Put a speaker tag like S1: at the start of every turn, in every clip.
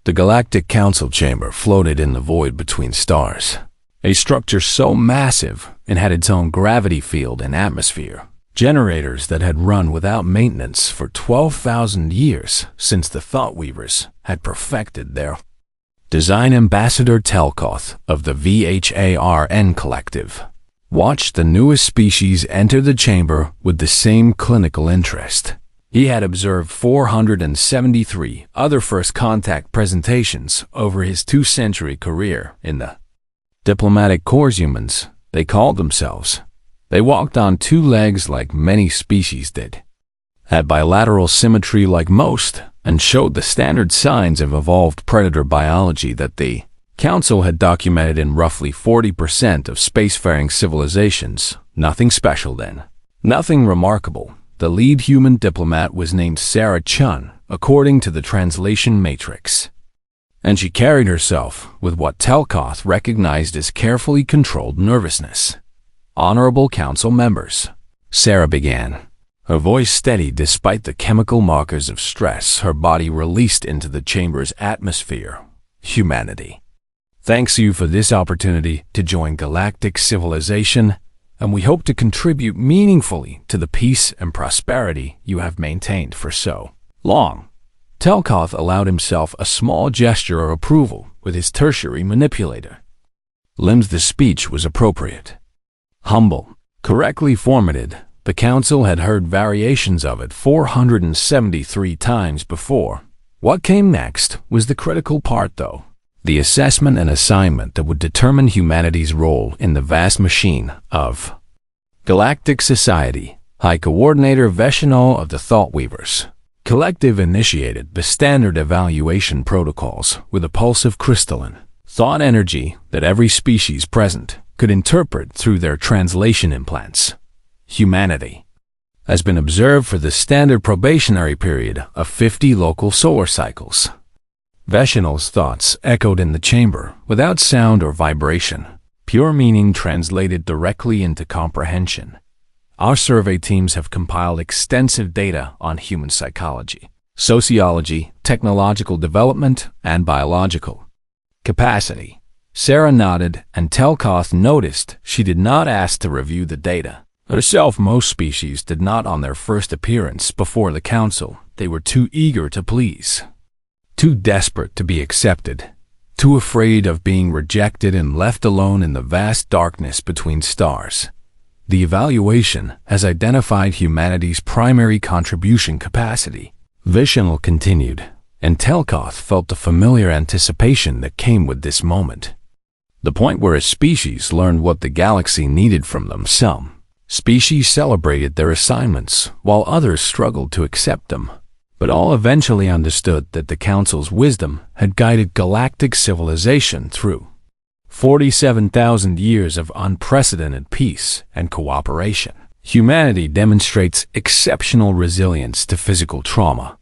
S1: The Galactic Council chamber floated in the void between stars, a structure so massive it had its own gravity field and atmosphere. Generators that had run without maintenance for 12,000 years since the Thoughtweavers had perfected their design. Ambassador Telkoth of the VHARN Collective watched the newest species enter the chamber with the same clinical interest. He had observed 473 other first contact presentations over his 2-century career in the diplomatic corps. Humans, they called themselves. They walked on 2 legs like many species did, had bilateral symmetry like most, and showed the standard signs of evolved predator biology that the Council had documented in roughly 40% of spacefaring civilizations. Nothing special then. Nothing remarkable. The lead human diplomat was named Sarah Chun, according to the translation matrix, and she carried herself with what Telkoth recognized as carefully controlled nervousness. "Honorable Council members," Sarah began, her voice steady despite the chemical markers of stress her body released into the chamber's atmosphere. "Humanity, thanks you for this opportunity to join galactic civilization, and we hope to contribute meaningfully to the peace and prosperity you have maintained for so long." Telkoth allowed himself a small gesture of approval with his tertiary manipulator. Limbs. The speech was appropriate, humble, correctly formatted. The Council had heard variations of it 473 times before. What came next was the critical part, though. The assessment and assignment that would determine humanity's role in the vast machine of galactic society. High Coordinator Veshinol of the Thoughtweavers Collective initiated the standard evaluation protocols with a pulse of crystalline thought energy that every species present could interpret through their translation implants. Humanity has been observed for the standard probationary period of 50 local solar cycles. Veshinol's thoughts echoed in the chamber without sound or vibration, pure meaning translated directly into comprehension. Our survey teams have compiled extensive data on human psychology, sociology, technological development, and biological capacity. Sarah nodded, and Telkoth noticed she did not ask to review the data. Herself, most species did not on their first appearance before the Council. They were too eager to please, too desperate to be accepted, too afraid of being rejected and left alone in the vast darkness between stars. The evaluation has identified humanity's primary contribution capacity. Veshinol continued, and Telkoth felt the familiar anticipation that came with this moment. The point where a species learned what the galaxy needed from them. Some species celebrated their assignments, while others struggled to accept them. But all eventually understood that the Council's wisdom had guided galactic civilization through 47,000 years of unprecedented peace and cooperation. Humanity demonstrates exceptional resilience to physical trauma,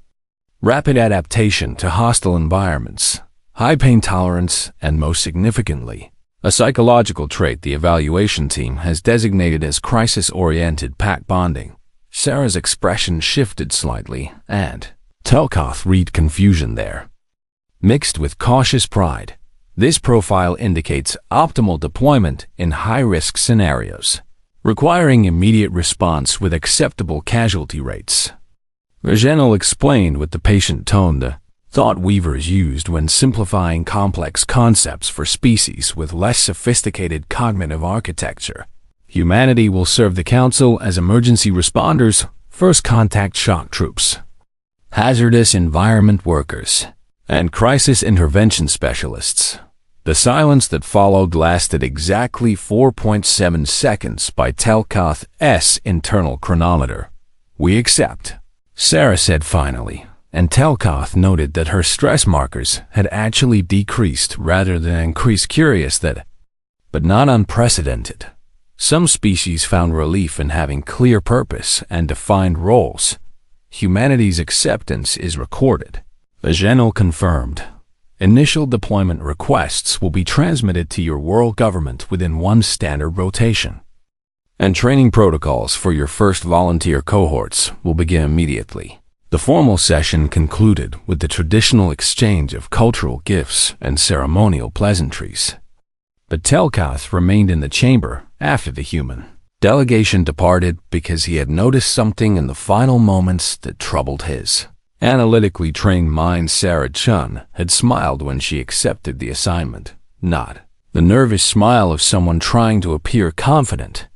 S1: rapid adaptation to hostile environments, high pain tolerance, and most significantly, a psychological trait the evaluation team has designated as crisis-oriented pack bonding. Sarah's expression shifted slightly, and Telkoth read confusion there, mixed with cautious pride. This profile indicates optimal deployment in high-risk scenarios, requiring immediate response with acceptable casualty rates. Veshinol explained with the patient tone the Thoughtweavers used when simplifying complex concepts for species with less sophisticated cognitive architecture. Humanity will serve the Council as emergency responders, first contact shock troops, hazardous environment workers, and crisis intervention specialists. The silence that followed lasted exactly 4.7 seconds by Telkoth's internal chronometer. "We accept," Sarah said finally, and Telkoth noted that her stress markers had actually decreased rather than increased. Curious that, but not unprecedented. Some species found relief in having clear purpose and defined roles. Humanity's acceptance is recorded. Veshinol confirmed. Initial deployment requests will be transmitted to your world government within one standard rotation, and training protocols for your first volunteer cohorts will begin immediately. The formal session concluded with the traditional exchange of cultural gifts and ceremonial pleasantries. But Telkath remained in the chamber after the human delegation departed because he had noticed something in the final moments that troubled his analytically trained mind. Sarah Chun had smiled when she accepted the assignment, not the nervous smile of someone trying to appear confident,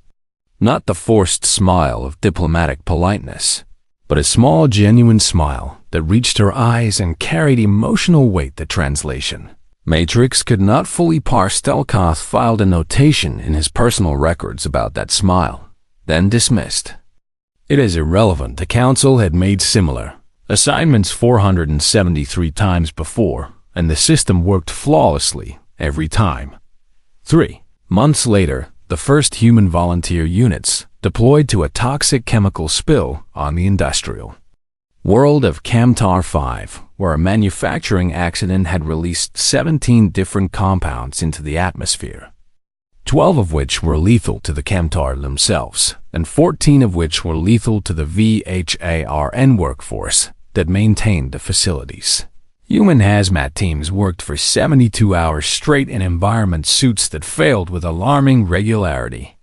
S1: not the forced smile of diplomatic politeness, but a small, genuine smile that reached her eyes and carried emotional weight. The translation Matrix could not fully parse. Telkath filed a notation in his personal records about that smile, then dismissed it as irrelevant. The council had made similar assignments 473 times before, and the system worked flawlessly every time. 3 months later, the first human volunteer units deployed to a toxic chemical spill on the industrial world of Kamtar 5, where a manufacturing accident had released 17 different compounds into the atmosphere, 12 of which were lethal to the Kamtar themselves, and 14 of which were lethal to the VHARN workforce that maintained the facilities. Human hazmat teams worked for 72 hours straight in environment suits that failed with alarming regularity.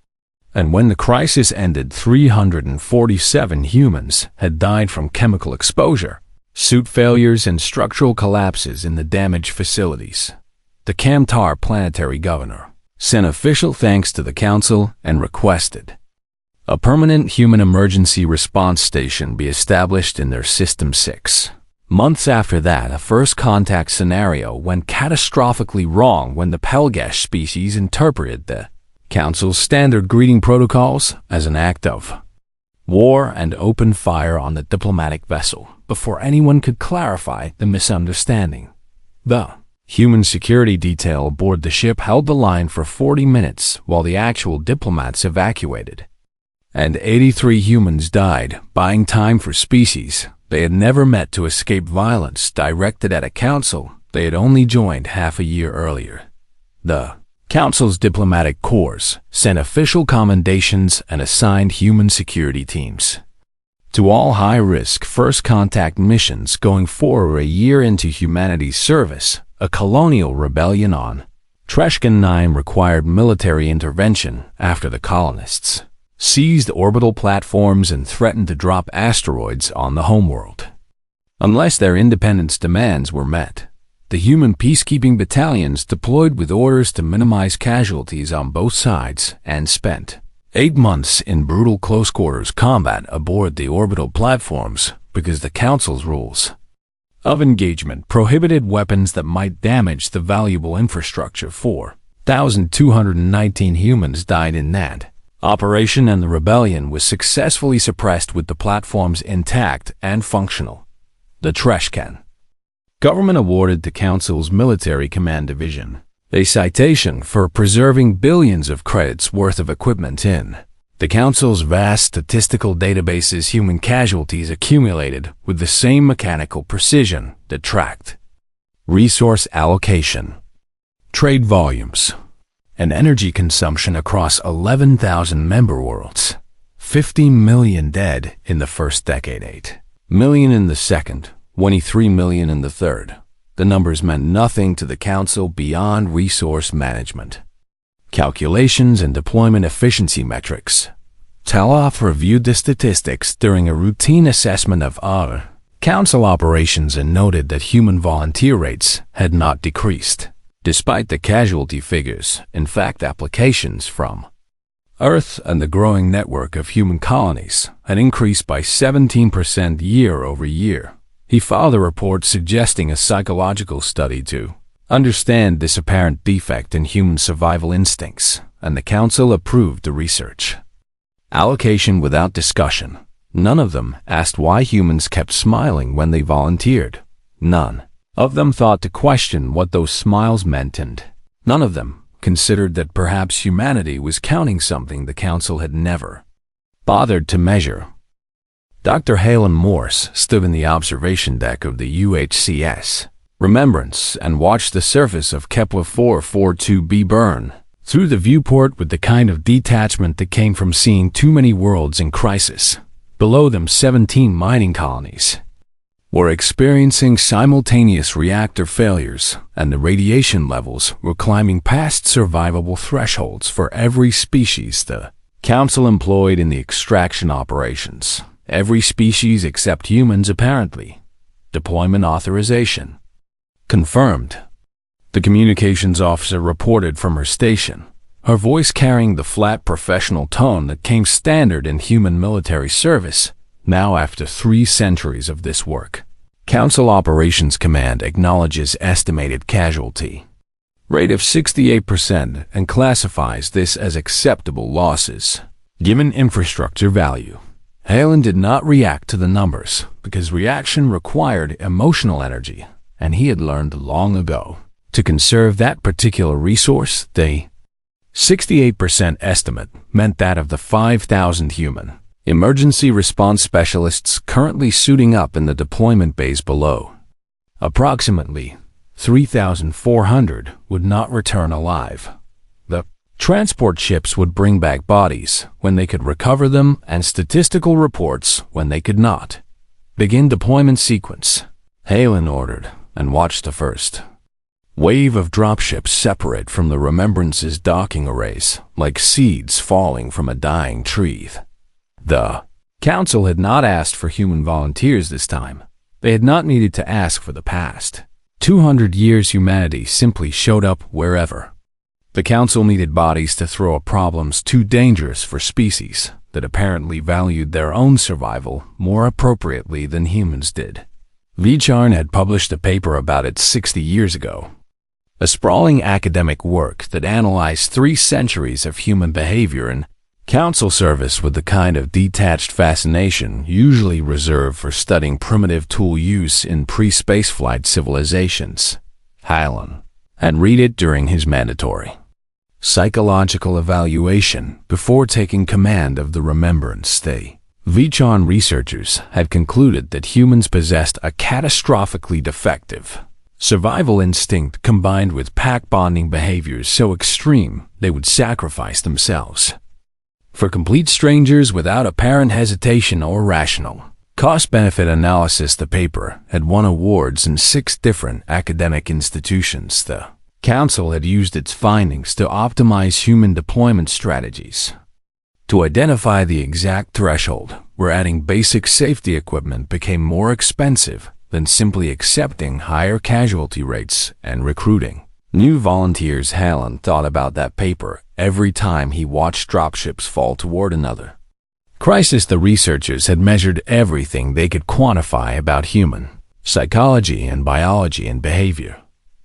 S1: And when the crisis ended, 347 humans had died from chemical exposure, suit failures, and structural collapses in the damaged facilities. The Kamtar planetary governor sent official thanks to the council and requested a permanent human emergency response station be established in their System 6. Months after that, a first contact scenario went catastrophically wrong when the Pelgash species interpreted the Council's standard greeting protocols as an act of war and opened fire on the diplomatic vessel before anyone could clarify the misunderstanding. The human security detail aboard the ship held the line for 40 minutes while the actual diplomats evacuated, and 83 humans died, buying time for species they had never met to escape violence directed at a council they had only joined half a year earlier. The Council's diplomatic corps sent official commendations and assigned human security teams to all high-risk first contact missions going forward. A year into humanity's service, a colonial rebellion on Treshkan 9 required military intervention after the colonists seized orbital platforms and threatened to drop asteroids on the homeworld unless their independence demands were met. The human peacekeeping battalions deployed with orders to minimize casualties on both sides and spent 8 months in brutal close-quarters combat aboard the orbital platforms because the Council's rules of engagement prohibited weapons that might damage the valuable infrastructure. 4,219 humans died in that operation, and the rebellion was successfully suppressed with the platforms intact and functional. The Treshkan government awarded the Council's Military Command Division a citation for preserving billions of credits worth of equipment in the Council's vast statistical databases. Human casualties accumulated with the same mechanical precision that tracked resource allocation, trade volumes, and energy consumption across 11,000 member worlds. 15 million dead in the first decade, 8 million in the second, 23 million in the third. The numbers meant nothing to the Council beyond resource management calculations and deployment efficiency metrics. Taloff reviewed the statistics during a routine assessment of our Council operations and noted that human volunteer rates had not decreased, despite the casualty figures. In fact, applications from Earth and the growing network of human colonies had increased by 17% year over year. He filed a report suggesting a psychological study to understand this apparent defect in human survival instincts, and the Council approved the research allocation without discussion. None of them asked why humans kept smiling when they volunteered. None of them thought to question what those smiles meant, and none of them considered that perhaps humanity was counting something the Council had never bothered to measure. Dr. Halen Morse stood in the observation deck of the UHCS Remembrance and watched the surface of Kepler 442b burn through the viewport with the kind of detachment that came from seeing too many worlds in crisis. Below them, 17 mining colonies were experiencing simultaneous reactor failures, and the radiation levels were climbing past survivable thresholds for every species the Council employed in the extraction operations. Every species except humans, apparently. Deployment authorization. Confirmed. The communications officer reported from her station, her voice carrying the flat professional tone that came standard in human military service, now after 3 centuries of this work. Council Operations Command acknowledges estimated casualty rate of 68% and classifies this as acceptable losses. Given infrastructure value, Halen did not react to the numbers because reaction required emotional energy, and he had learned long ago to conserve that particular resource. The 68% estimate meant that of the 5,000 human emergency response specialists currently suiting up in the deployment bays below, approximately 3,400 would not return alive. The transport ships would bring back bodies when they could recover them and statistical reports when they could not. Begin deployment sequence, Halen ordered, and watched the first wave of dropships separate from the Remembrance's docking arrays like seeds falling from a dying tree. The Council had not asked for human volunteers this time. They had not needed to ask for the past 200 years. Humanity simply showed up wherever. The Council needed bodies to throw at problems too dangerous for species that apparently valued their own survival more appropriately than humans did. Vicharn had published a paper about it 60 years ago. A sprawling academic work that analyzed 3 centuries of human behavior and Council service with the kind of detached fascination usually reserved for studying primitive tool use in pre-spaceflight civilizations. Halen had read it during his mandatory psychological evaluation before taking command of the Remembrance. The Vicharn researchers had concluded that humans possessed a catastrophically defective survival instinct combined with pack bonding behaviors so extreme they would sacrifice themselves for complete strangers without apparent hesitation or rational cost-benefit analysis. The paper had won awards in 6 different academic institutions. The Council had used its findings to optimize human deployment strategies. To identify the exact threshold where adding basic safety equipment became more expensive than simply accepting higher casualty rates and recruiting new volunteers. Halen thought about that paper every time he watched dropships fall toward another crisis. The researchers had measured everything they could quantify about human psychology and biology and behavior.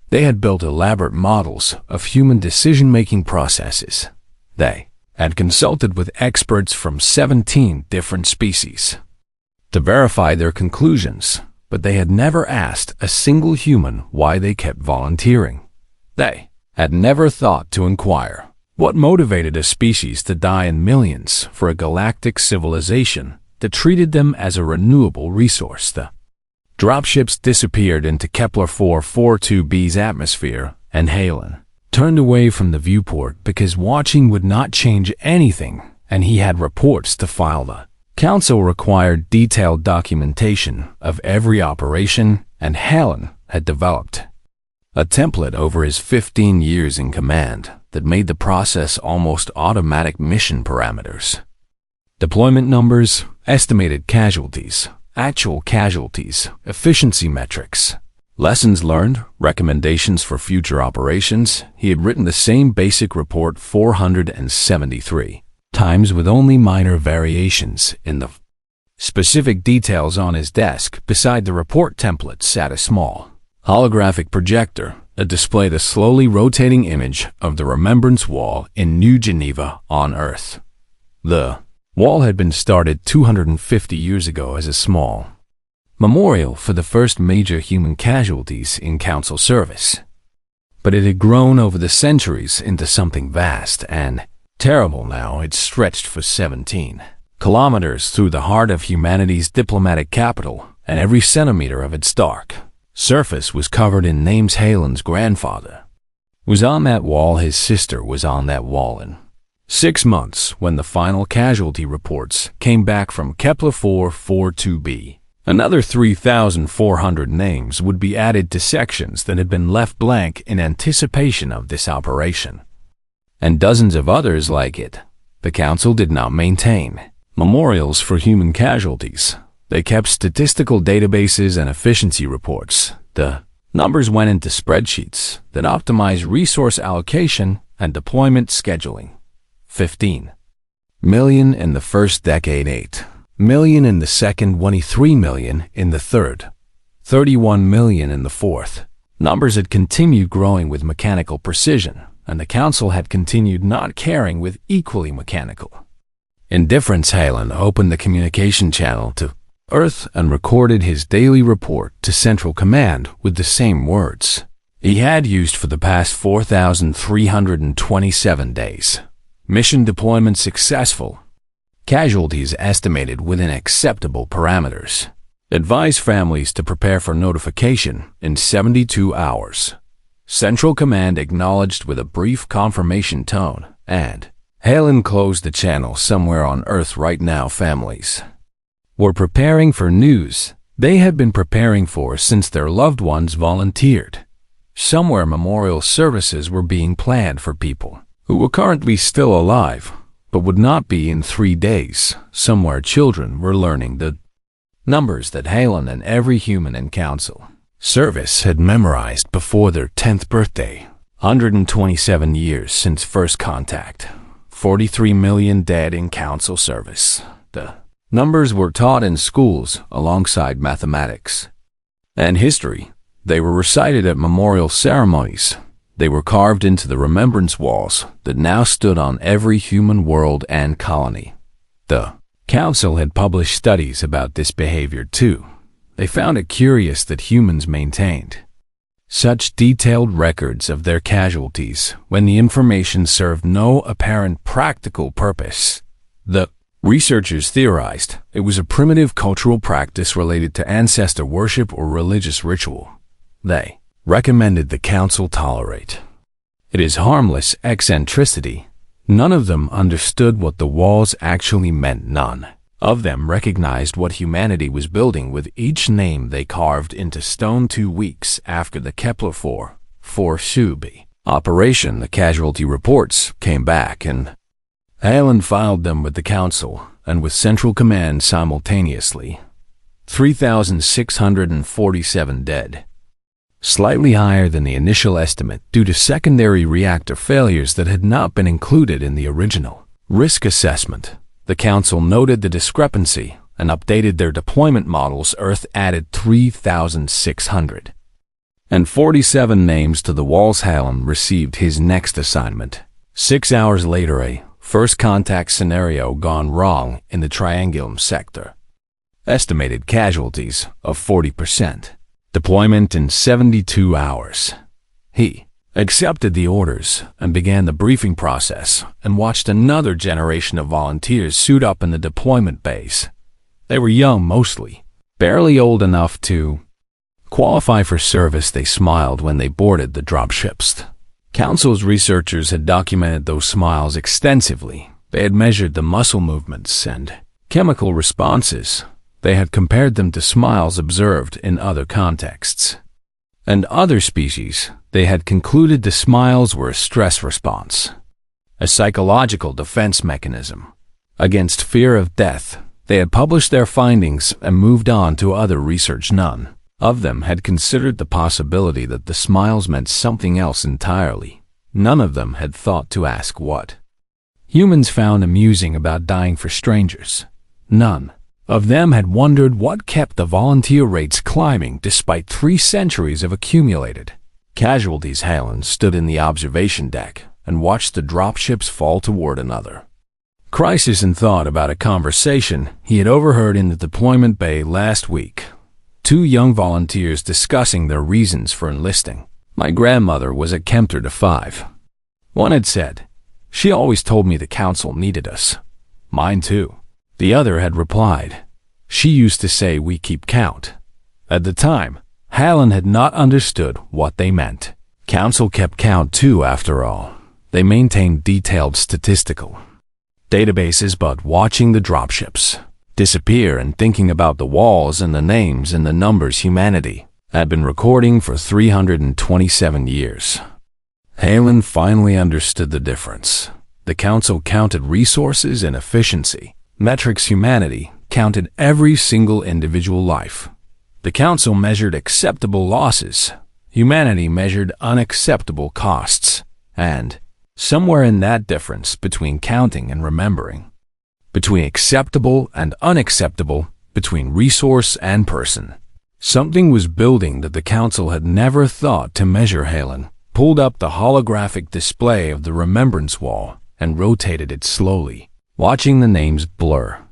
S1: They had built elaborate models of human decision-making processes. They had consulted with experts from 17 different species to verify their conclusions, but they had never asked a single human why they kept volunteering. They had never thought to inquire what motivated a species to die in millions for a galactic civilization that treated them as a renewable resource. The dropships disappeared into Kepler 442b's atmosphere, and Halen turned away from the viewport because watching would not change anything, and he had reports to file. The Council required detailed documentation of every operation, and Halen had developed a template over his 15 years in command that made the process almost automatic. Mission parameters, deployment numbers, estimated casualties, actual casualties, efficiency metrics, lessons learned, recommendations for future operations. He had written the same basic report 473 times with only minor variations in the specific details. On his desk beside the report template sat a small holographic projector that displayed a slowly rotating image of the Remembrance Wall in New Geneva on Earth. The wall had been started 250 years ago as a small memorial for the first major human casualties in Council service, but it had grown over the centuries into something vast and terrible. Now it stretched for 17 kilometers through the heart of humanity's diplomatic capital, and every centimeter of its dark surface was covered in names. Halen's grandfather was on that wall. His sister was on that wall. In 6 months, when the final casualty reports came back from Kepler 442b, Another 3,400 names would be added to sections that had been left blank in anticipation of this operation. And dozens of others like it. The Council did not maintain memorials for human casualties. They kept statistical databases and efficiency reports. The numbers went into spreadsheets that optimized resource allocation and deployment scheduling. 15 million in the first decade, 8 million in the second, 23 million in the third, 31 million in the fourth. Numbers had continued growing with mechanical precision, and the Council had continued not caring with equally mechanical indifference. Halen opened the communication channel to Earth and recorded his daily report to Central Command with the same words he had used for the past 4,327 days. Mission deployment successful. Casualties estimated within acceptable parameters. Advise families to prepare for notification in 72 hours. Central Command acknowledged with a brief confirmation tone, and Halen closed the channel. Somewhere on Earth right now, families were preparing for news they had been preparing for since their loved ones volunteered. Somewhere memorial services were being planned for people who were currently still alive, but would not be in 3 days. Somewhere children were learning the numbers that Halen and every human in Council service had memorized before their 10th birthday. 127 years since first contact. 43 million dead in Council service. The numbers were taught in schools alongside mathematics and history. They were recited at memorial ceremonies. They were carved into the remembrance walls that now stood on every human world and colony. The Council had published studies about this behavior too. They found it curious that humans maintained such detailed records of their casualties when the information served no apparent practical purpose. The researchers theorized it was a primitive cultural practice related to ancestor worship or religious ritual. They recommended the Council tolerate. It is harmless eccentricity. None of them understood what the walls actually meant. None of them recognized what humanity was building with each name they carved into stone. 2 weeks after the Kepler 4 Subi operation, the casualty reports came back, and Halen filed them with the Council and with Central Command simultaneously. 3,647 dead. Slightly higher than the initial estimate due to secondary reactor failures that had not been included in the original risk assessment. The Council noted the discrepancy and updated their deployment models. Earth added 3,647 names to the walls. Halen received his next assignment. 6 hours later, a first contact scenario gone wrong in the Triangulum sector. Estimated casualties of 40%. Deployment in 72 hours. He accepted the orders and began the briefing process and watched another generation of volunteers suit up in the deployment base. They were young mostly, barely old enough to qualify for service. They smiled when they boarded the dropships. Council's researchers had documented those smiles extensively. They had measured the muscle movements and chemical responses. They had compared them to smiles observed in other contexts and other species. They had concluded the smiles were a stress response, a psychological defense mechanism against fear of death. They had published their findings and moved on to other research. None of them had considered the possibility that the smiles meant something else entirely. None of them had thought to ask what humans found amusing about dying for strangers. None of them had wondered what kept the volunteer rates climbing despite 3 centuries of accumulated casualties. Halen stood in the observation deck and watched the dropships fall toward another crisis and thought about a conversation he had overheard in the deployment bay last week. 2 young volunteers discussing their reasons for enlisting. My grandmother was at Kempter to 5. One had said, "She always told me the Council needed us." "Mine too." The other had replied, "She used to say we keep count." At the time, Halen had not understood what they meant. Council kept count too, after all. They maintained detailed statistical databases, but watching the dropships disappear, and thinking about the walls and the names and the numbers humanity had been recording for 327 years. Halen finally understood the difference. The Council counted resources and efficiency. Metrics humanity counted every single individual life. The Council measured acceptable losses. Humanity measured unacceptable costs. And somewhere in that difference between counting and remembering, between acceptable and unacceptable, between resource and person, something was building that the Council had never thought to measure. Halen pulled up the holographic display of the remembrance wall and rotated it slowly, watching the names blur,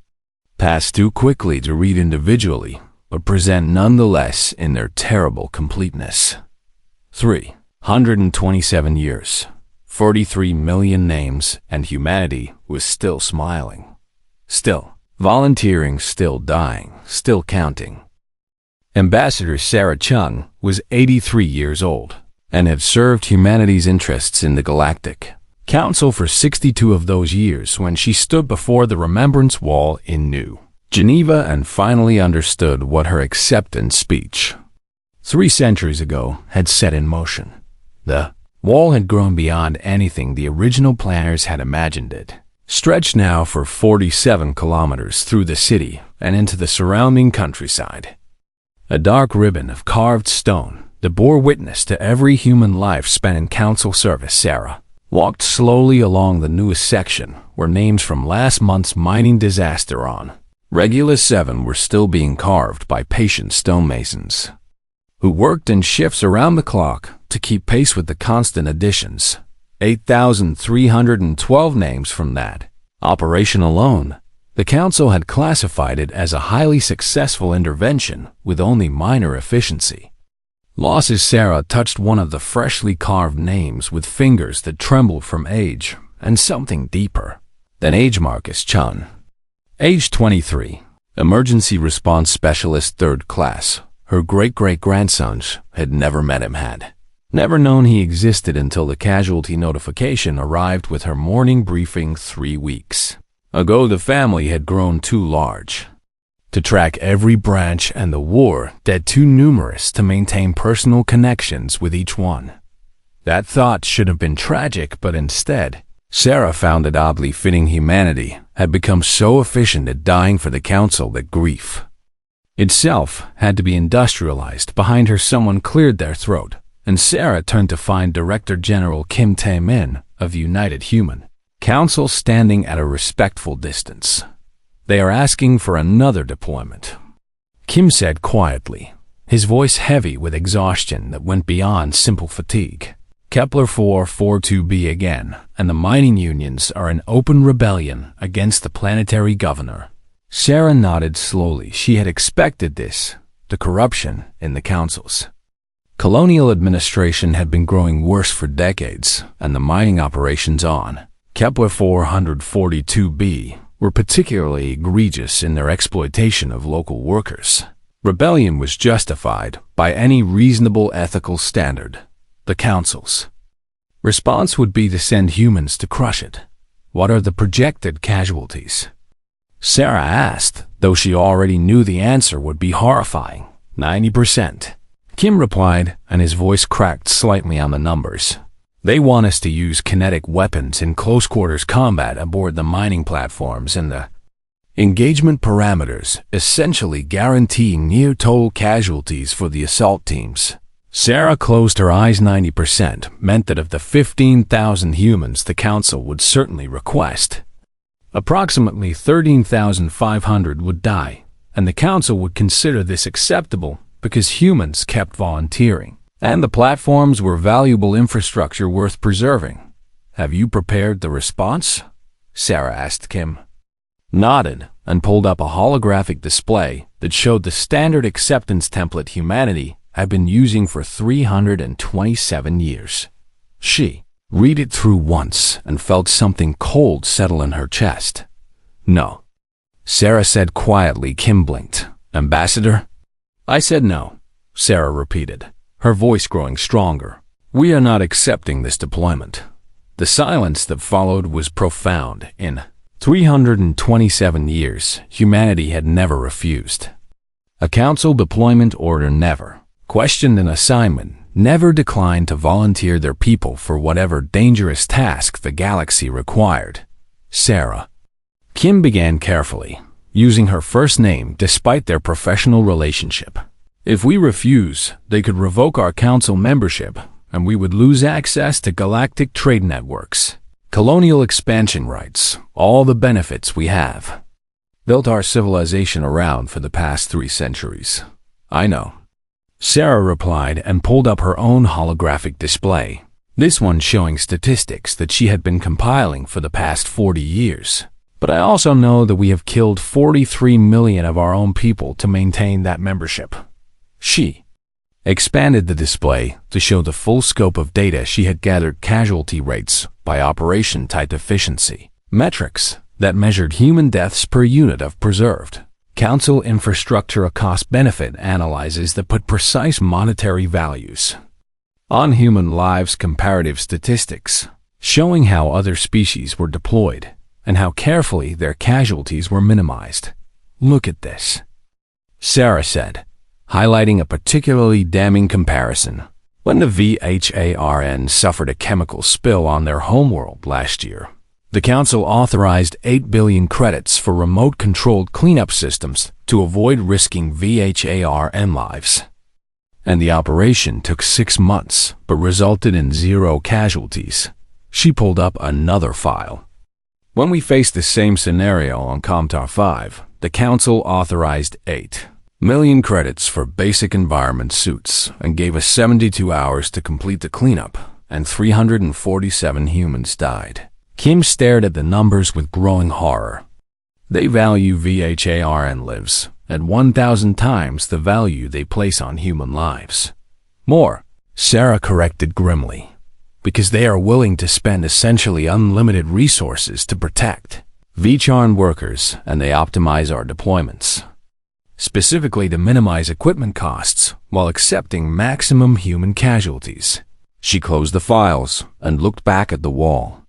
S1: pass too quickly to read individually, but present nonetheless in their terrible completeness. 327 years, 43 million names, and humanity was still smiling, still volunteering, still dying, still counting. Ambassador Sarah Chung was 83 years old and had served humanity's interests in the Galactic Council for 62 of those years when she stood before the Remembrance Wall in New Geneva and finally understood what her acceptance speech 3 centuries ago had set in motion. The wall had grown beyond anything the original planners had imagined it, stretched now for 47 kilometers through the city and into the surrounding countryside. A dark ribbon of carved stone that bore witness to every human life spent in Council service. Sarah walked slowly along the newest section where names from last month's mining disaster on Regulus 7 were still being carved by patient stonemasons who worked in shifts around the clock to keep pace with the constant additions. 8,312 names from that operation alone. The Council had classified it as a highly successful intervention with only minor efficiency losses. Sarah touched one of the freshly carved names with fingers that trembled from age and something deeper than age. Marcus Chun, age 23, emergency response specialist, 3rd class. Her great-great-grandsons had never met him, had never known he existed until the casualty notification arrived with her morning briefing 3 weeks ago. The family had grown too large to track every branch and the war dead too numerous to maintain personal connections with each one. That thought should have been tragic, but instead, Sarah found it oddly fitting. Humanity had become so efficient at dying for the Council that grief itself had to be industrialized. Behind her, someone cleared their throat, and Sarah turned to find Director General Kim Tae-min of the United Human Council standing at a respectful distance. "They are asking for another deployment," Kim said quietly, his voice heavy with exhaustion that went beyond simple fatigue. "Kepler 442b again, and the mining unions are in open rebellion against the planetary governor." Sarah nodded slowly. She had expected this. The corruption in the councils. Colonial administration had been growing worse for decades, and the mining operations on Kepler 442b were particularly egregious in their exploitation of local workers. Rebellion was justified by any reasonable ethical standard. The council's response would be to send humans to crush it. "What are the projected casualties?" Sarah asked, though she already knew the answer would be horrifying. 90%. Kim replied, and his voice cracked slightly on the numbers. "They want us to use kinetic weapons in close-quarters combat aboard the mining platforms, and the engagement parameters essentially guaranteeing near-total casualties for the assault teams." Sarah closed her eyes. 90% meant that of the 15,000 humans the Council would certainly request, approximately 13,500 would die, and the Council would consider this acceptable because humans kept volunteering, and the platforms were valuable infrastructure worth preserving. "Have you prepared the response?" Sarah asked Kim. Nodded and pulled up a holographic display that showed the standard acceptance template humanity had been using for 327 years. She read it through once and felt something cold settle in her chest. "No," Sarah said quietly. Kim blinked. "Ambassador?" "I said no," Sarah repeated, her voice growing stronger. "We are not accepting this deployment." The silence that followed was profound. In 327 years, humanity had never refused. A council deployment order never questioned an assignment, never declined to volunteer their people for whatever dangerous task the galaxy required. Sarah. Kim began carefully, using her first name despite their professional relationship. If we refuse, they could revoke our council membership, and we would lose access to galactic trade networks, colonial expansion rights, all the benefits we have built our civilization around for the past 3 centuries. I know. Sarah replied and pulled up her own holographic display, this one showing statistics that she had been compiling for the past 40 years. But I also know that we have killed 43 million of our own people to maintain that membership. She expanded the display to show the full scope of data she had gathered: casualty rates by operation type efficiency, metrics that measured human deaths per unit of preserved council infrastructure, a cost-benefit analyses that put precise monetary values on human lives, comparative statistics showing how other species were deployed and how carefully their casualties were minimized. Look at this, Sarah said, highlighting a particularly damning comparison. When the VHARN suffered a chemical spill on their homeworld last year, the Council authorized 8 billion credits for remote-controlled cleanup systems to avoid risking VHARN lives. And the operation took 6 months, but resulted in 0 casualties. She pulled up another file. When we faced the same scenario on Comtar 5, the Council authorized 8 million credits for basic environment suits and gave us 72 hours to complete the cleanup, and 347 humans died. Kim stared at the numbers with growing horror. They value VHARN lives at 1,000 times the value they place on human lives. More, Sarah corrected grimly, because they are willing to spend essentially unlimited resources to protect VHARN workers, and they optimize our deployments, specifically to minimize equipment costs while accepting maximum human casualties. She closed the files and looked back at the wall.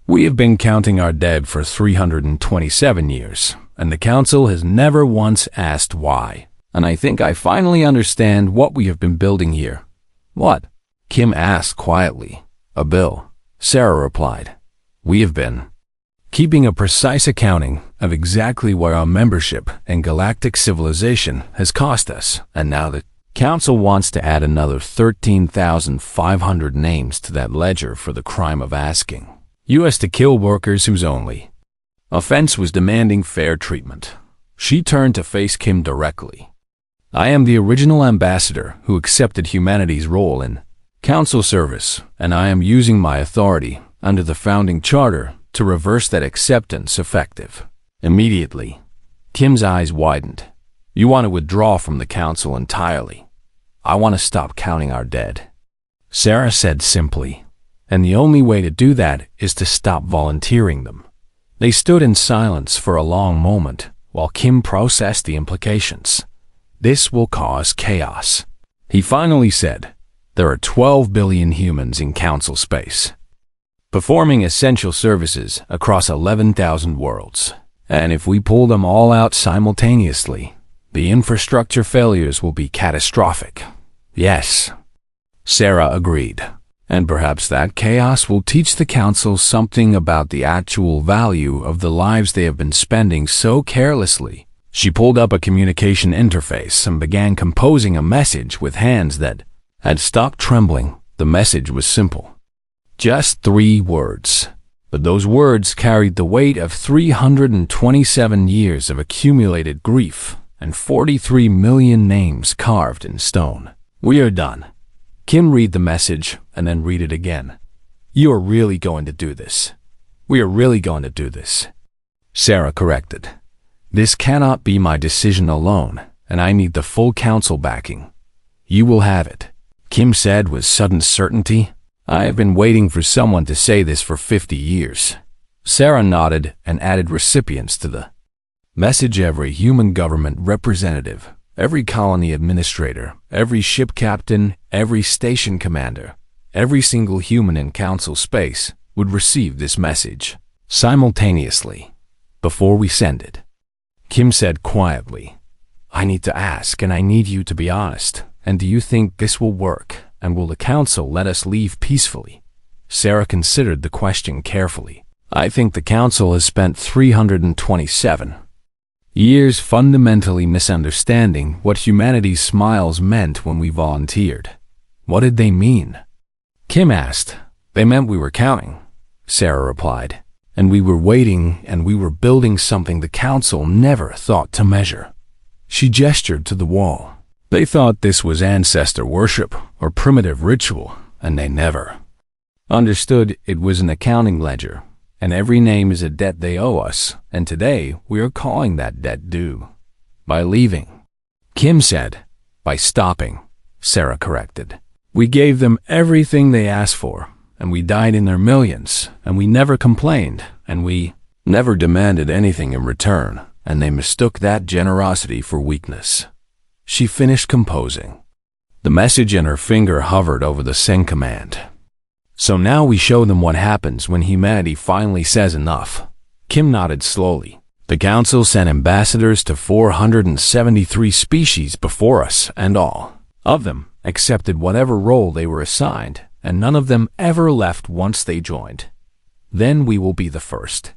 S1: We have been counting our dead for 327 years, and the Council has never once asked why. And I think I finally understand what we have been building here. What? Kim asked quietly. A bill, Sarah replied. We have been keeping a precise accounting of exactly what our membership and galactic civilization has cost us, and now the Council wants to add another 13,500 names to that ledger for the crime of asking U.S. to kill workers whose only offense was demanding fair treatment. She turned to face Kim directly. I am the original ambassador who accepted humanity's role in Council service, and I am using my authority under the founding charter to reverse that acceptance effective. Immediately, Kim's eyes widened. You want to withdraw from the Council entirely. I want to stop counting our dead, Sarah said simply. And the only way to do that is to stop volunteering them. They stood in silence for a long moment while Kim processed the implications. This will cause chaos. He finally said, there are 12 billion humans in Council space, performing essential services across 11,000 worlds. And if we pull them all out simultaneously, the infrastructure failures will be catastrophic. Yes, Sarah agreed. And perhaps that chaos will teach the Council something about the actual value of the lives they have been spending so carelessly. She pulled up a communication interface and began composing a message with hands that had stopped trembling. The message was simple. Just 3 words. But those words carried the weight of 327 years of accumulated grief and 43 million names carved in stone. We are done. Kim read the message and then read it again. You are really going to do this. We are really going to do this, Sarah corrected. This cannot be my decision alone, and I need the full Council backing. You will have it, Kim said with sudden certainty. I have been waiting for someone to say this for 50 years. Sarah nodded and added recipients to the message. Every human government representative, every colony administrator, every ship captain, every station commander, every single human in Council space would receive this message simultaneously. before we send it. Kim said quietly, I need to ask, and I need you to be honest. And do you think this will work? And will the council let us leave peacefully? Sarah considered the question carefully. I think the council has spent 327 years fundamentally misunderstanding what humanity's smiles meant when we volunteered. What did they mean? Kim asked. They meant we were counting, Sarah replied. And we were waiting, and we were building something the council never thought to measure. She gestured to the wall. They thought this was ancestor worship or primitive ritual, and they never understood it was an accounting ledger, and every name is a debt they owe us, and today we are calling that debt due. By leaving, Kim said. By stopping, Sarah corrected. We gave them everything they asked for, and we died in their millions, and we never complained, and we never demanded anything in return, and they mistook that generosity for weakness. She finished composing. The message in her finger hovered over the send command. So now we show them what happens when humanity finally says enough. Kim nodded slowly. The council sent ambassadors to 473 species before us, and all of them accepted whatever role they were assigned, and none of them ever left once they joined. Then we will be the first.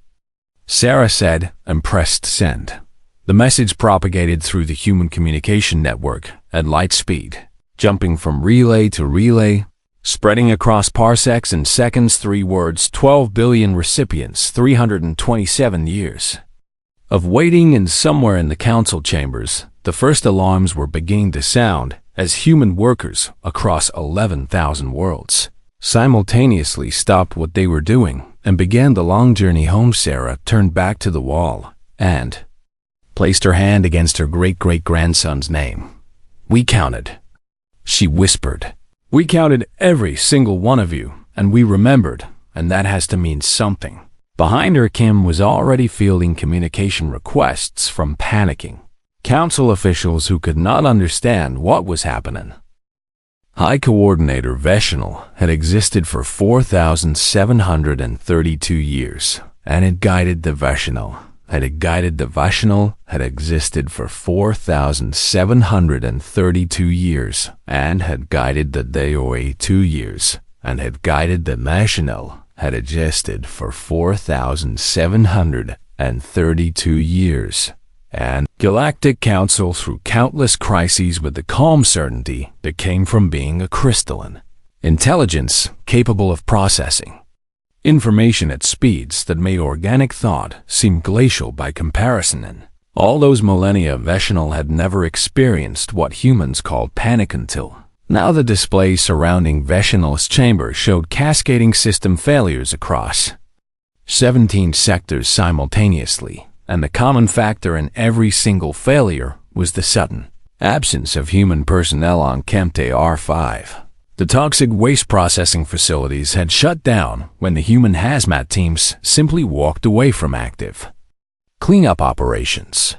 S1: Sarah said and pressed send. The message propagated through the human communication network at light speed, jumping from relay to relay, spreading across parsecs and seconds. 3 words, 12 billion recipients, 327 years of waiting, and somewhere in the council chambers, the first alarms were beginning to sound as human workers across 11,000 worlds simultaneously stopped what they were doing and began the long journey home. Sarah turned back to the wall and placed her hand against her great-great-grandson's name. We counted, she whispered. We counted every single one of you, and we remembered, and that has to mean something. Behind her, Kim was already fielding communication requests from panicking council officials who could not understand what was happening. High Coordinator Veshnal had existed for 4,732 years, and had guided the Veshnal had existed for 4,732 years, and had guided the DOA 2 years, and had guided the National had existed for 4,732 years, and Galactic Council through countless crises with the calm certainty that came from being a crystalline intelligence capable of processing information at speeds that made organic thought seem glacial by comparison. In all those millennia, Veshnal had never experienced what humans called panic until now. The displays surrounding Veshnal's chamber showed cascading system failures across 17 sectors simultaneously, and the common factor in every single failure was the sudden absence of human personnel on Kempte R5. The toxic waste processing facilities had shut down when the human hazmat teams simply walked away from active cleanup operations,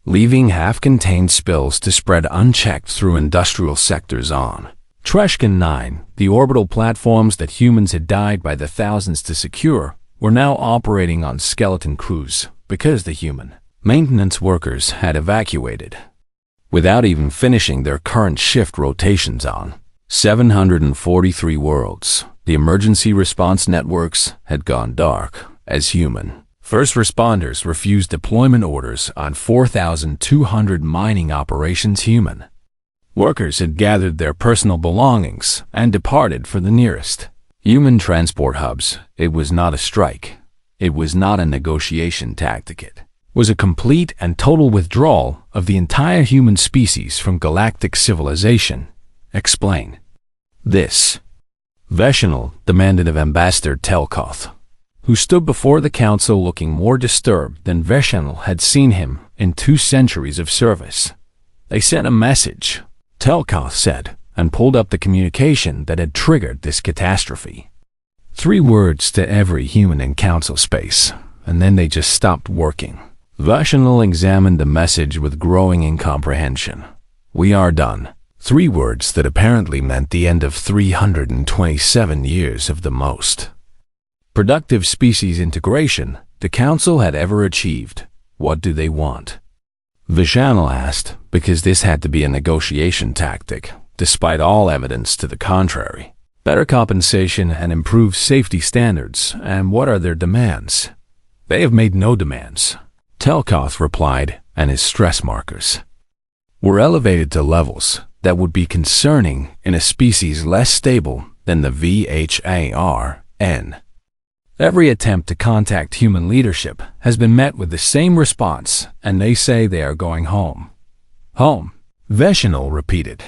S1: leaving half-contained spills to spread unchecked through industrial sectors on Treshkin 9. The orbital platforms that humans had died by the thousands to secure were now operating on skeleton crews because the human maintenance workers had evacuated without even finishing their current shift rotations on 743 worlds. The emergency response networks had gone dark as human first responders refused deployment orders on 4,200 mining operations. Human workers had gathered their personal belongings and departed for the nearest human transport hubs. It was not a strike. It was not a negotiation tactic. It was a complete and total withdrawal of the entire human species from galactic civilization. Explain this, Veshnal demanded of Ambassador Telkoth, who stood before the council looking more disturbed than Veshnal had seen him in 2 centuries of service. They sent a message, Telkoth said, and pulled up the communication that had triggered this catastrophe. 3 words to every human in council space, and then they just stopped working. Veshnal examined the message with growing incomprehension. We are done. 3 words that apparently meant the end of 327 years of the most productive species integration the council had ever achieved. What do they want? Vishal asked, because this had to be a negotiation tactic, despite all evidence to the contrary. Better compensation and improved safety standards, and what are their demands? They have made no demands, Telkoth replied, and his stress markers were elevated to levels that would be concerning in a species less stable than the VHARN. Every attempt to contact human leadership has been met with the same response, and they say they are going home. Home, Veshinal repeated,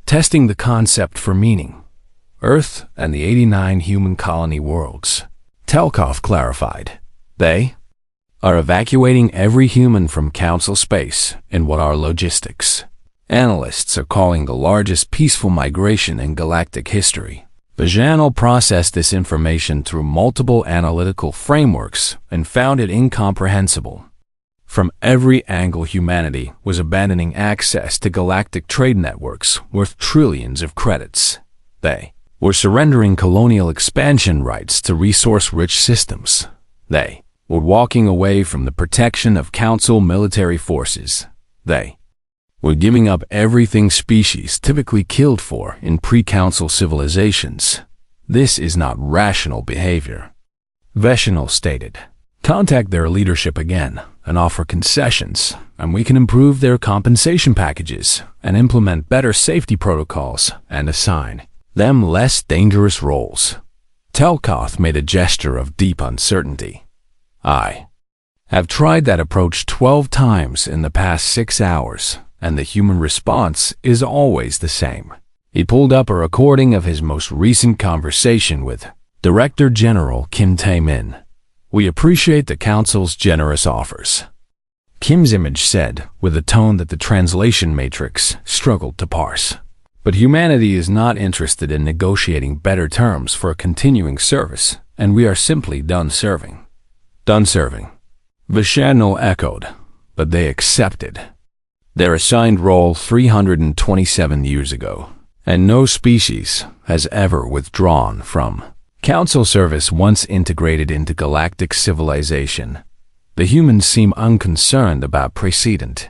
S1: testing the concept for meaning. Earth and the 89 human colony worlds. Telkoth clarified. They are evacuating every human from Council space in what are logistics. Analysts are calling the largest peaceful migration in galactic history. Vishal processed this information through multiple analytical frameworks and found it incomprehensible. From every angle, humanity was abandoning access to galactic trade networks worth trillions of credits. They were surrendering colonial expansion rights to resource-rich systems. They were walking away from the protection of Council military forces. They were giving up everything species typically killed for in pre-Council civilizations. This is not rational behavior. Veshinal stated. Contact their leadership again and offer concessions, and we can improve their compensation packages and implement better safety protocols and assign them less dangerous roles. Telkoth made a gesture of deep uncertainty. I have tried that approach 12 times in the past 6 hours, and the human response is always the same. He pulled up a recording of his most recent conversation with Director General Kim Tae-min. We appreciate the Council's generous offers, Kim's image said, with a tone that the translation matrix struggled to parse. But humanity is not interested in negotiating better terms for a continuing service, and we are simply done serving. Done serving. Vishal echoed, but they accepted their assigned role 327 years ago, and no species has ever withdrawn from Council service once integrated into galactic civilization. The humans seem unconcerned about precedent.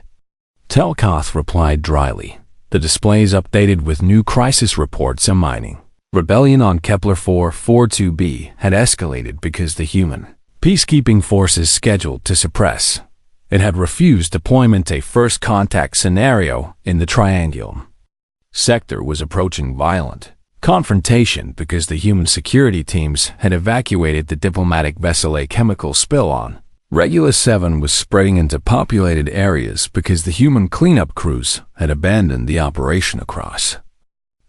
S1: Telkoth replied dryly. The displays updated with new crisis reports and mining. Rebellion on Kepler 442b had escalated because the human peacekeeping forces scheduled to suppress it had refused deployment. A first contact scenario in the Triangle sector was approaching violent confrontation because the human security teams had evacuated the diplomatic vessel. A chemical spill on Regulus 7 was spreading into populated areas because the human cleanup crews had abandoned the operation across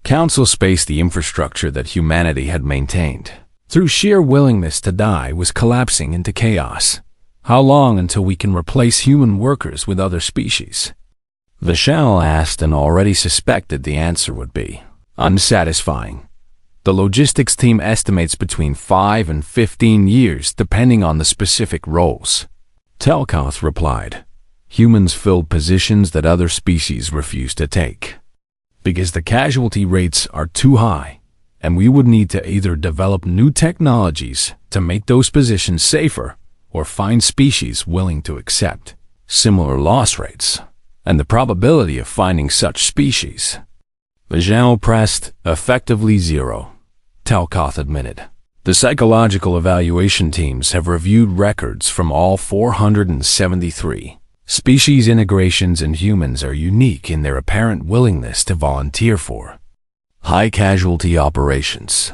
S1: Council space. The infrastructure that humanity had maintained through sheer willingness to die was collapsing into chaos. How long until we can replace human workers with other species? Vishal asked and already suspected the answer would be unsatisfying. The logistics team estimates between 5 and 15 years depending on the specific roles. Telkoth replied. Humans filled positions that other species refuse to take because the casualty rates are too high, and we would need to either develop new technologies to make those positions safer or find species willing to accept similar loss rates, and the probability of finding such species. Vishal pressed, effectively zero, Telkoth admitted. The psychological evaluation teams have reviewed records from all 473 species integrations, and humans are unique in their apparent willingness to volunteer for high-casualty operations.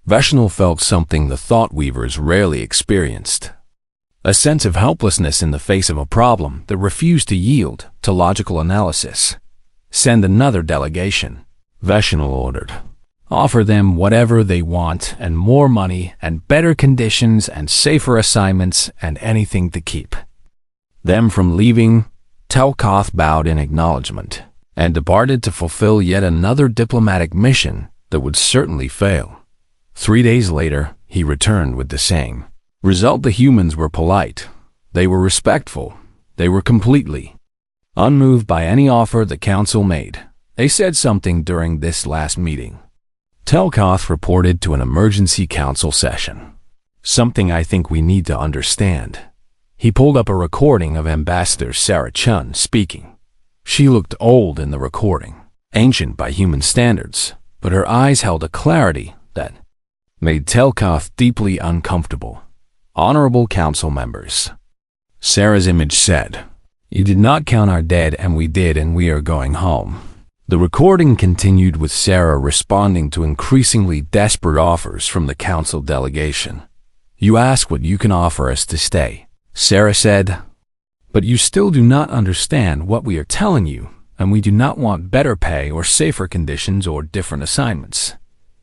S1: Vishal felt something the Thought Weavers rarely experienced. A sense of helplessness in the face of a problem that refused to yield to logical analysis. Send another delegation, Vishal ordered. Offer them whatever they want and more money and better conditions and safer assignments and anything to keep them from leaving. Telkoth bowed in acknowledgement and departed to fulfill yet another diplomatic mission that would certainly fail. 3 days later, he returned with the same result. The humans were polite. They were respectful. They were completely unmoved by any offer the Council made. They said something during this last meeting, Telkoth reported to an emergency Council session. Something I think we need to understand. He pulled up a recording of Ambassador Sarah Chun speaking. She looked old in the recording, ancient by human standards, but her eyes held a clarity that made Telkoth deeply uncomfortable. Honorable Council members. Sarah's image said, "You did not count our dead, and we did, and we are going home." The recording continued with Sarah responding to increasingly desperate offers from the council delegation. "You ask what you can offer us to stay," Sarah said, "but you still do not understand what we are telling you, and we do not want better pay or safer conditions or different assignments."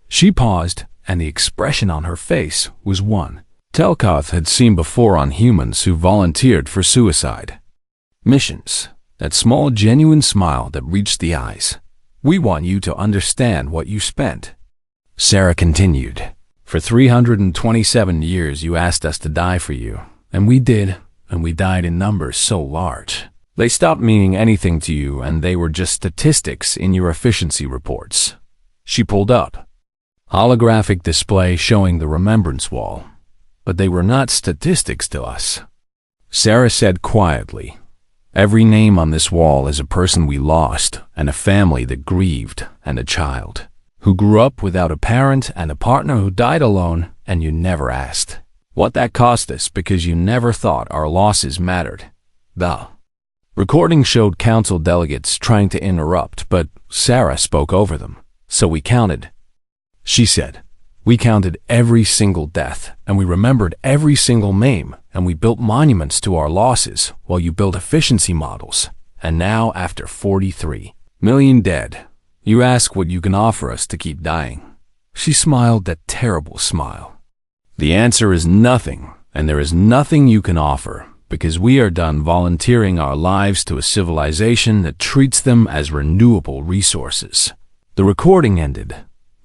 S1: She paused, and the expression on her face was one Telkoth had seen before on humans who volunteered for suicide missions. That small, genuine smile that reached the eyes. "We want you to understand what you spent." Sarah continued, "For 327 years you asked us to die for you, and we did, and we died in numbers so large. They stopped meaning anything to you, and they were just statistics in your efficiency reports." She pulled up holographic display showing the remembrance wall. "But they were not statistics to us," Sarah said quietly. "Every name on this wall is a person we lost, and a family that grieved, and a child who grew up without a parent, and a partner who died alone, and you never asked what that cost us because you never thought our losses mattered." The recording showed council delegates trying to interrupt, but Sarah spoke over them. "So we counted," she said. "We counted every single death, and we remembered every single name, and we built monuments to our losses while you built efficiency models. And now, after 43 million dead, you ask what you can offer us to keep dying." She smiled that terrible smile. "The answer is nothing, and there is nothing you can offer, because we are done volunteering our lives to a civilization that treats them as renewable resources." The recording ended.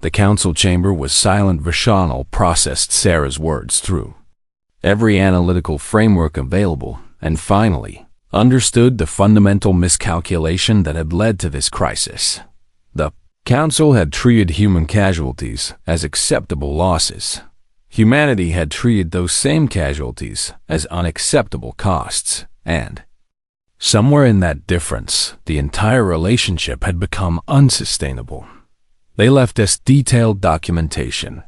S1: The council chamber was silent. Vishal processed Sarah's words through every analytical framework available, and finally understood the fundamental miscalculation that had led to this crisis. The council had treated human casualties as acceptable losses. Humanity had treated those same casualties as unacceptable costs, and somewhere in that difference, the entire relationship had become unsustainable. They left us detailed documentation.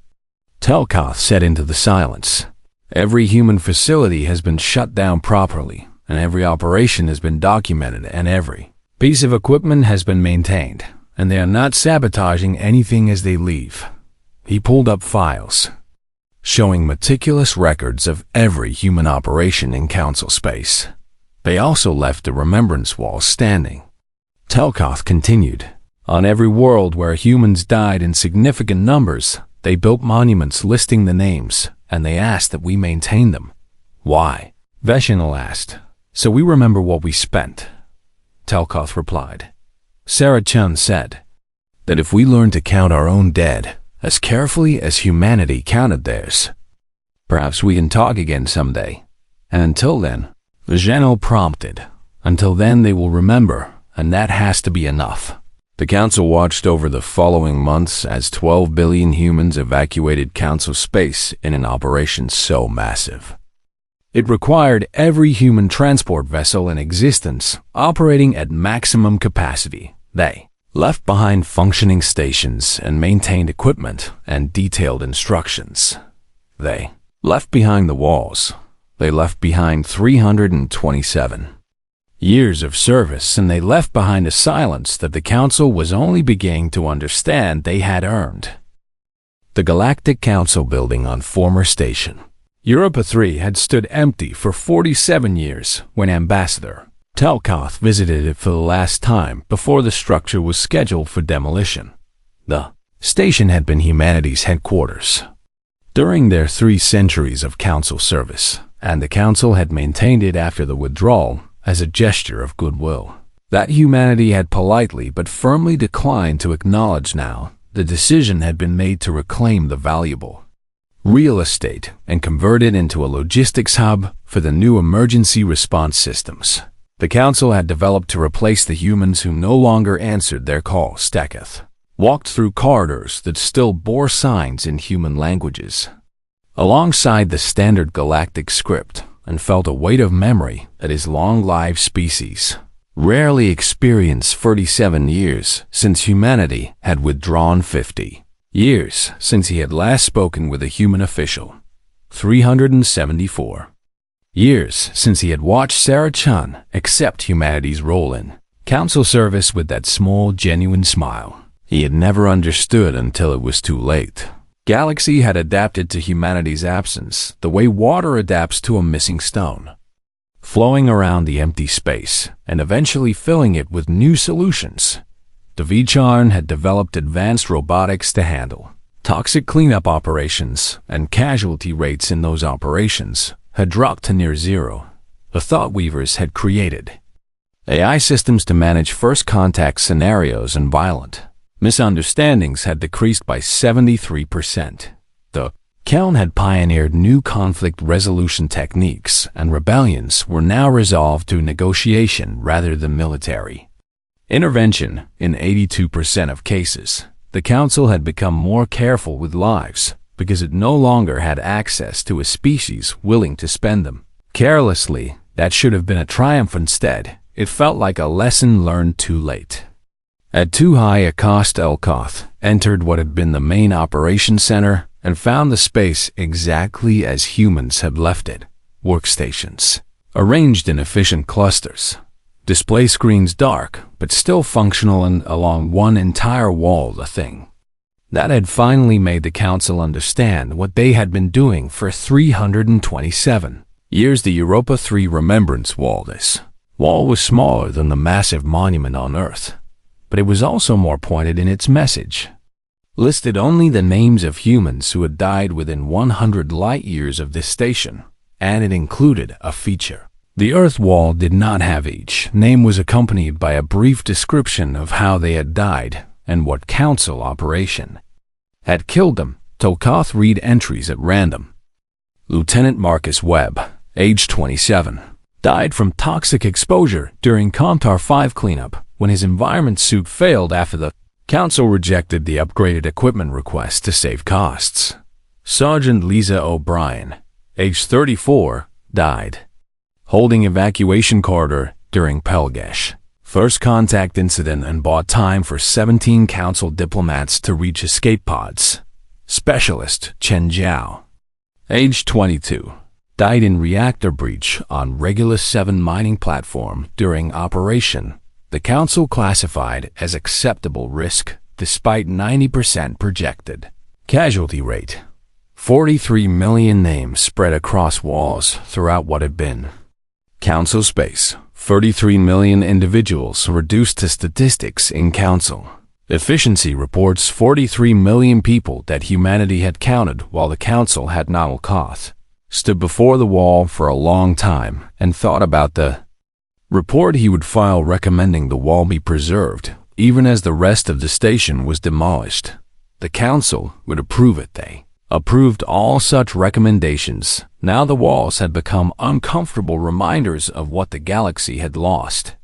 S1: Telkoth said into the silence, "Every human facility has been shut down properly, and every operation has been documented, and every piece of equipment has been maintained, and they are not sabotaging anything as they leave." He pulled up files, showing meticulous records of every human operation in council space. They also left the remembrance wall standing. Telkoth continued, "On every world where humans died in significant numbers, they built monuments listing the names, and they asked that we maintain them." "Why?" Veshinal asked. "So we remember what we spent," Telkoth replied. Sarah Chun said, "That if we learn to count our own dead as carefully as humanity counted theirs, perhaps we can talk again someday. And until then," Veshinal prompted, "until then they will remember, and that has to be enough." The council watched over the following months as 12 billion humans evacuated council space in an operation so massive. It required every human transport vessel in existence operating at maximum capacity. They left behind functioning stations and maintained equipment and detailed instructions. They left behind the walls. They left behind 327 years of service, and they left behind a silence that the council was only beginning to understand they had earned. The Galactic Council building on former station Europa 3 had stood empty for 47 years when Ambassador Telkoth visited it for the last time before the structure was scheduled for demolition. The station had been humanity's headquarters during their 3 centuries of council service, and the council had maintained it after the withdrawal as a gesture of goodwill that humanity had politely but firmly declined to acknowledge. Now, the decision had been made to reclaim the valuable real estate and convert it into a logistics hub for the new emergency response systems the council had developed to replace the humans who no longer answered their call. Steketh walked through corridors that still bore signs in human languages. Alongside the standard galactic script, and felt a weight of memory that his long-lived species rarely experienced 47 years since humanity had withdrawn 50 years since he had last spoken with a human official, 374 years since he had watched Sarah Chun accept humanity's role in council service with that small, genuine smile he had never understood until it was too late. Galaxy had adapted to humanity's absence the way water adapts to a missing stone, flowing around the empty space and eventually filling it with new solutions. The Vicharn had developed advanced robotics to handle toxic cleanup operations, and casualty rates in those operations had dropped to near zero. The Thoughtweavers had created AI systems to manage first contact scenarios, and violent misunderstandings had decreased by 73%. The Keln had pioneered new conflict resolution techniques, and rebellions were now resolved through negotiation rather than military intervention. In 82% of cases, the Council had become more careful with lives because it no longer had access to a species willing to spend them carelessly. That should have been a triumph. Instead, it felt like a lesson learned too late. At too high a cost, Elkoth entered what had been the main operations center and found the space exactly as humans had left it. Workstations, arranged in efficient clusters. Display screens dark, but still functional, and along one entire wall the thing that had finally made the Council understand what they had been doing for 327 years. The Europa 3 Remembrance Wall. This wall was smaller than the massive monument on Earth, but it was also more pointed in its message. Listed only the names of humans who had died within 100 light-years of this station, and it included a feature. The Earth wall did not have each name was accompanied by a brief description of how they had died and what Council operation had killed them. Tolkoth read entries at random. Lieutenant Marcus Webb, age 27, died from toxic exposure during Contar 5 cleanup when his environment suit failed after the Council rejected the upgraded equipment request to save costs. Sergeant Lisa O'Brien, age 34, died holding evacuation corridor during Pelgesh first contact incident and bought time for 17 Council diplomats to reach escape pods. Specialist Chen Zhao, age 22, died in reactor breach on Regulus 7 mining platform during operation the Council classified as acceptable risk despite 90% projected casualty rate. 43 million names spread across walls throughout what had been Council space. 33 million individuals reduced to statistics in Council efficiency reports. 43 million people that humanity had counted while the Council had Nalkoth stood before the wall for a long time and thought about the report he would file recommending the wall be preserved even as the rest of the station was demolished. The Council would approve it. They approved all such recommendations. Now the walls had become uncomfortable reminders of what the galaxy had lost.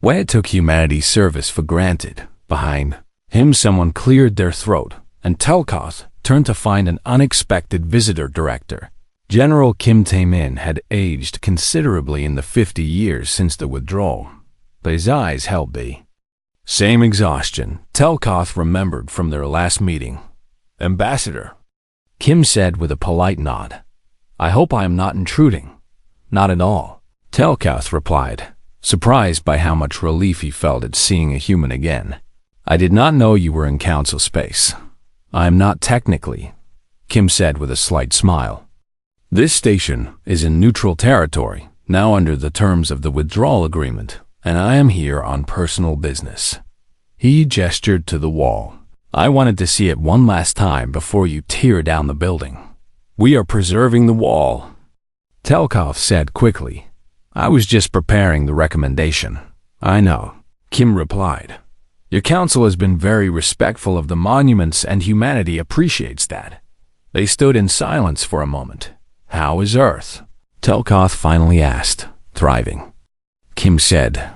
S1: Wade took humanity's service for granted. Behind him someone cleared their throat, and Telkoth turned to find an unexpected visitor director. General Kim Tae-min had aged considerably in the 50 years since the withdrawal, but his eyes held the same exhaustion Telkoth remembered from their last meeting. "Ambassador," Kim said with a polite nod. "I hope I am not intruding." "Not at all," Telkoth replied, surprised by how much relief he felt at seeing a human again. "I did not know you were in Council space." "I am not technically," Kim said with a slight smile. "This station is in neutral territory, now under the terms of the withdrawal agreement, and I am here on personal business." He gestured to the wall. "I wanted to see it one last time before you tear down the building." "We are preserving the wall," Telkoth said quickly. "I was just preparing the recommendation." "I know," Kim replied. "Your council has been very respectful of the monuments and humanity appreciates that." They stood in silence for a moment. "How is Earth?" Telkoth finally asked. "Thriving," Kim said.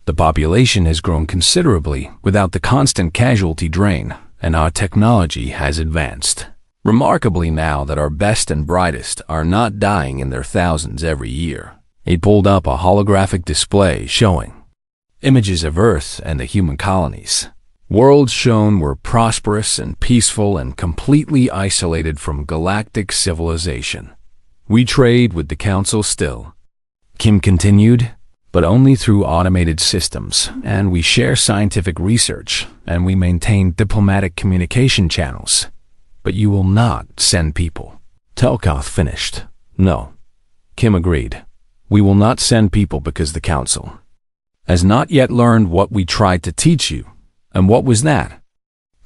S1: "The population has grown considerably without the constant casualty drain, and our technology has advanced. Remarkably now that our best and brightest are not dying in their thousands every year. He pulled up a holographic display showing images of Earth and the human colonies. Worlds shown were prosperous and peaceful and completely isolated from galactic civilization. We trade with the Council still, Kim continued, but only through automated systems, and we share scientific research, and we maintain diplomatic communication channels. But you will not send people. Telkoth finished. No. Kim agreed. We will not send people because the Council has not yet learned what we tried to teach you. And what was that?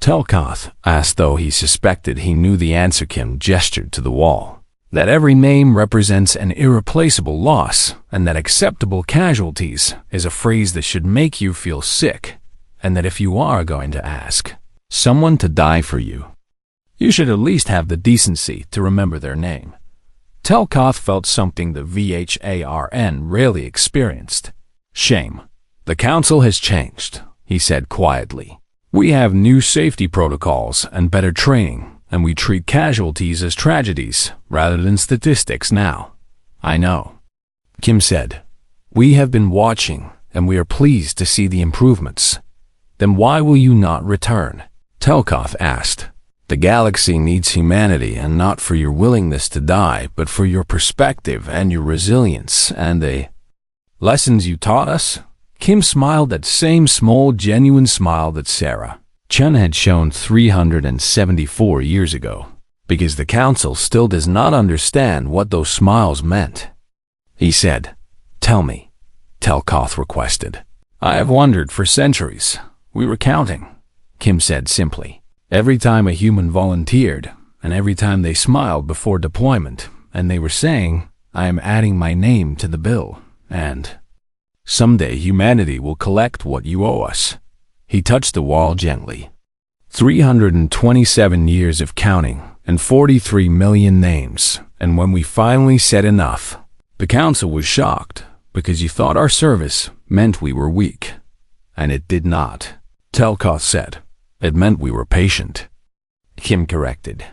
S1: Telkoth asked, though he suspected he knew the answer. Kim gestured to the wall. That every name represents an irreplaceable loss, and that acceptable casualties is a phrase that should make you feel sick, and that if you are going to ask someone to die for you, you should at least have the decency to remember their name. Telkoth felt something the VHARN rarely experienced. Shame. The Council has changed, he said quietly. We have new safety protocols and better training, and we treat casualties as tragedies rather than statistics now. I know, Kim said. We have been watching, and we are pleased to see the improvements. Then why will you not return? Telkoth asked. The galaxy needs humanity, and not for your willingness to die, but for your perspective and your resilience and the lessons you taught us. Kim smiled that same small, genuine smile that Sarah Chun had shown 374 years ago, because the Council still does not understand what those smiles meant. He said, Tell me, Telkoth requested. I have wondered for centuries. We were counting, Kim said simply. Every time a human volunteered, and every time they smiled before deployment, and they were saying, I am adding my name to the bill, and someday humanity will collect what you owe us. He touched the wall gently. 327 years of counting, and 43 million names, and when we finally said enough, the Council was shocked, because you thought our service meant we were weak. And it did not, Telkoth said. It meant we were patient. Kim corrected.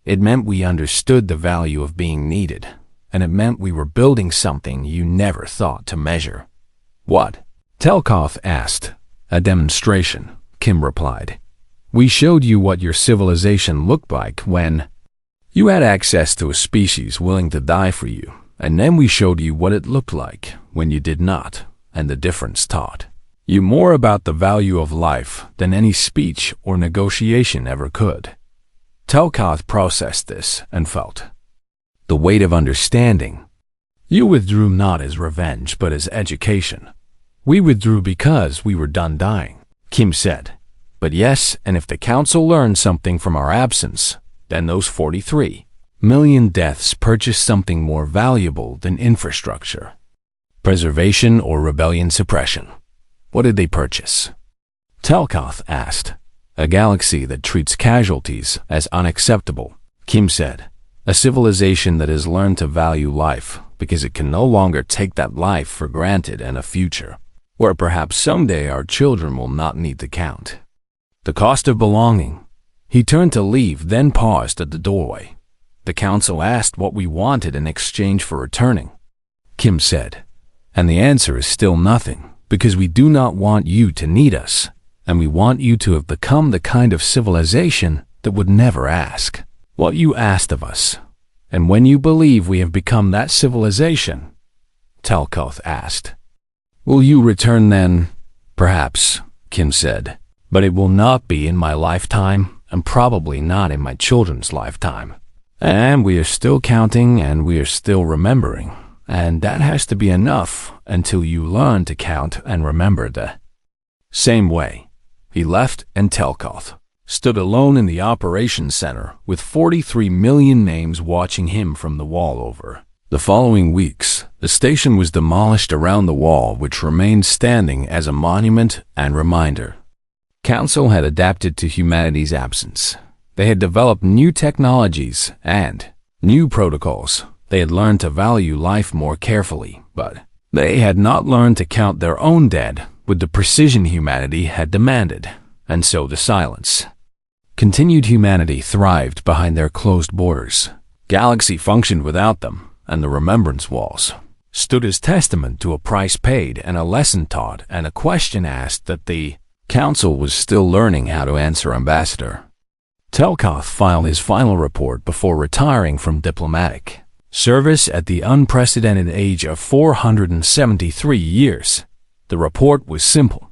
S1: It meant we understood the value of being needed, and it meant we were building something you never thought to measure. What? Telkoth asked. A demonstration, Kim replied. We showed you what your civilization looked like when you had access to a species willing to die for you, and then we showed you what it looked like when you did not, and the difference taught you more about the value of life than any speech or negotiation ever could. Telkoth processed this and felt the weight of understanding. You withdrew not as revenge but as education. We withdrew because we were done dying, Kim said. But yes, and if the Council learned something from our absence, then those 43 million deaths purchased something more valuable than infrastructure, preservation, or rebellion suppression. What did they purchase? Telkoth asked. A galaxy that treats casualties as unacceptable, Kim said. A civilization that has learned to value life because it can no longer take that life for granted, and a future where perhaps someday our children will not need to count the cost of belonging. He turned to leave, then paused at the doorway. The Council asked what we wanted in exchange for returning, Kim said. And the answer is still nothing, because we do not want you to need us, and we want you to have become the kind of civilization that would never ask what you asked of us. And when you believe we have become that civilization, Telkoth asked, will you return then? Perhaps, Kim said, but it will not be in my lifetime, and probably not in my children's lifetime. And we are still counting, and we are still remembering, and that has to be enough until you learn to count and remember the same way. He left, and Telkoth stood alone in the operations center with 43 million names watching him from the wall over. The following weeks, the station was demolished around the wall, which remained standing as a monument and reminder. Council had adapted to humanity's absence. They had developed new technologies and new protocols. They had learned to value life more carefully, but they had not learned to count their own dead with the precision humanity had demanded, and so the silence Continued humanity thrived behind their closed borders. Galaxy functioned without them, and the remembrance walls stood as testament to a price paid and a lesson taught and a question asked that the Council was still learning how to answer. Ambassador Telkoth filed his final report before retiring from diplomatic service at the unprecedented age of 473 years. The report was simple.